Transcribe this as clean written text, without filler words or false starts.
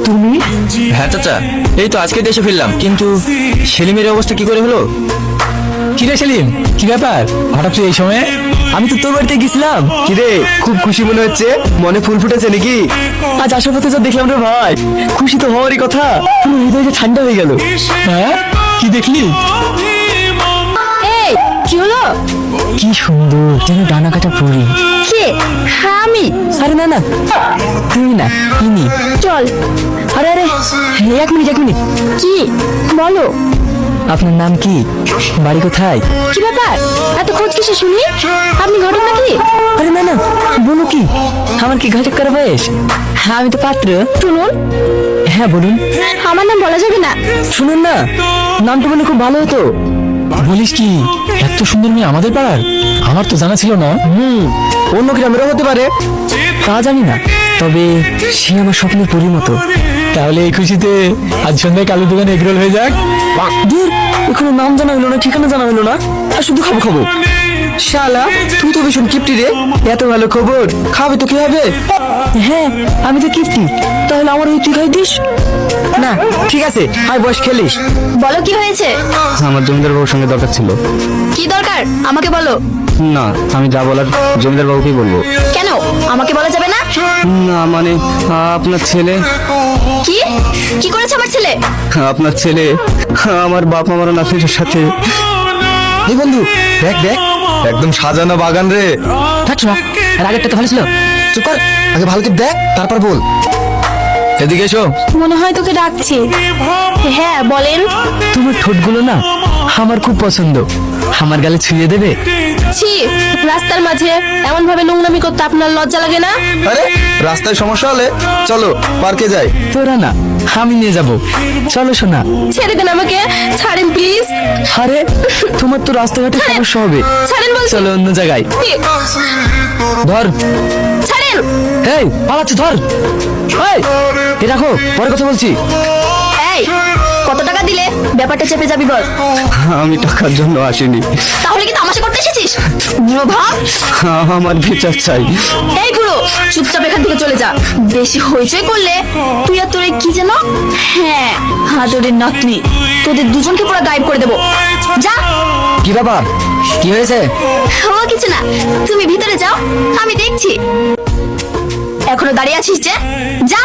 তুমি? হ্যাঁ চাচা, এই তো আজকে দেশে ফিরলাম, কিন্তু সেলিমের অবস্থা কি করে হলো? কিরে সেলিম, কি ব্যাপার হঠাৎ তুই এই সময়ে? আমি তো তোর বাড়িতে গেছিলাম। কিরে, খুব খুশি মনে হচ্ছে, মনে ফুল ফুটেছে নাকি? আজ আসার পথে যা দেখলাম রে ভাই, খুশি তো হওয়ারই কথা, পুরো হৃদয়টা ঠান্ডা হয়ে গেল। হ্যাঁ, কি দেখলি? এই কি হলো? কি সুন্দর, যেন ডানা কাটা পরি। কে? হ্যাঁ আমি। আরে না না, তুমি না, ইনি। চল। আরে আরে, এক মিনিট এক মিনিট। কি বলো? আপনার নাম কি, বাড়ি কোথায়? কি ব্যাপার, এত খোঁজ কিসে শুনি? আপনি ঘটক নাকি? আরে না না, বলো কি, আমার কি ঘাটক করা বয়স? হ্যাঁ আমি তো পাত্র। শুনুন, হ্যাঁ বলুন। আমার নাম বলা যাবে না। শুনুন না, নামটা বলে খুব ভালো হতো। বলিস কি, এত সুন্দর মেয়ে আমাদের পাড়ার? আমার তো জানা ছিল না। অন্য গ্রামেরও হতে পারে, তা জানি না, তবে সে আমার স্বপ্নের পরীর মতো। তাহলে এই খুশিতে আজ সন্ধ্যায় কালুর দোকানে এগরোল হয়ে যাক। দূর, এখনো নাম জানা হলো না, ঠিকানা জানা হলো না, আর শুধু খাবো খাবো। শালা, তুই তো ভীষণ কিপটি রে, এত ভালো খবর, খাবে তো কি হবে? হ্যাঁ, আমি তো কিপটি, তাহলে আমার ওই তুই খাই দিস না? ঠিক আছে, আয় বস, খেলিস। বলো কি হয়েছে? আমার জমিদার বাবুর সঙ্গে দরকার ছিল। কি দরকার আমাকে বলো। না, আমি যা বলার জমিদার বাবুকেই বলবো। কেন আমাকে বলা যাবে না? না মানে, আপনার ছেলে, কি কি করেছে আমার ছেলে? আপনার ছেলে আমার বাপ আমার নাতির সাথে। এই বন্ধু, দেখ দেখ, একদম সাজানো বাগান রে। থাকছো না, আর আগেরটা তো ভালো ছিল। চুপ কর, আগে ভালো করে দেখ, তারপর বল। এদিকে এসো। মনে হয় তোকে ডাকছে। হ্যাঁ বলেন। তোমার ঠোঁটগুলো না আমার খুব পছন্দ, আমার গালে ছুঁয়ে দেবে? ছি, রাস্তার মাঝে এমন ভাবে নোংরামি করতে আপনার লজ্জা লাগে না? আরে রাস্তায় সমস্যা হলে চলো পার্কে যাই। তোরা না, আমি নিয়ে যাব, চলো শোনা। ছেড়ে দেন আমাকে, ছাড়েন প্লিজ। আরে তোমার তো রাস্তাঘাটে সমস্যা হবে, ছাড়েন বলছি। চলো অন্য জায়গায়। ধর, ছাড়েন। এই পালাচ্ছি, ধর। এই, এ রাখো, পরে কথা বলছি। এই, কত টাকা দিলে ব্যাপারটা চেপে যাবি বল? আমি টাকার জন্য আসিনি, তাহলে কি তামাশা করতে এসেছিস? বুড়ো ভাব। আমার বিচার চাই। এই বুড়ো, চুপচাপ এখান থেকে চলে যা। বেশি হইচই করলে তুই আর তোরে কি যেন, হ্যাঁ হাতুড়ির নাতনি, তোদের দুজনকে পুরো গায়েব করে দেবো। যা। কি ব্যাপার, কি হয়েছে? ও কিছু না, তুমি ভিতরে যাও, আমি দেখছি। এখনো দাঁড়িয়ে আছিস যে? যা।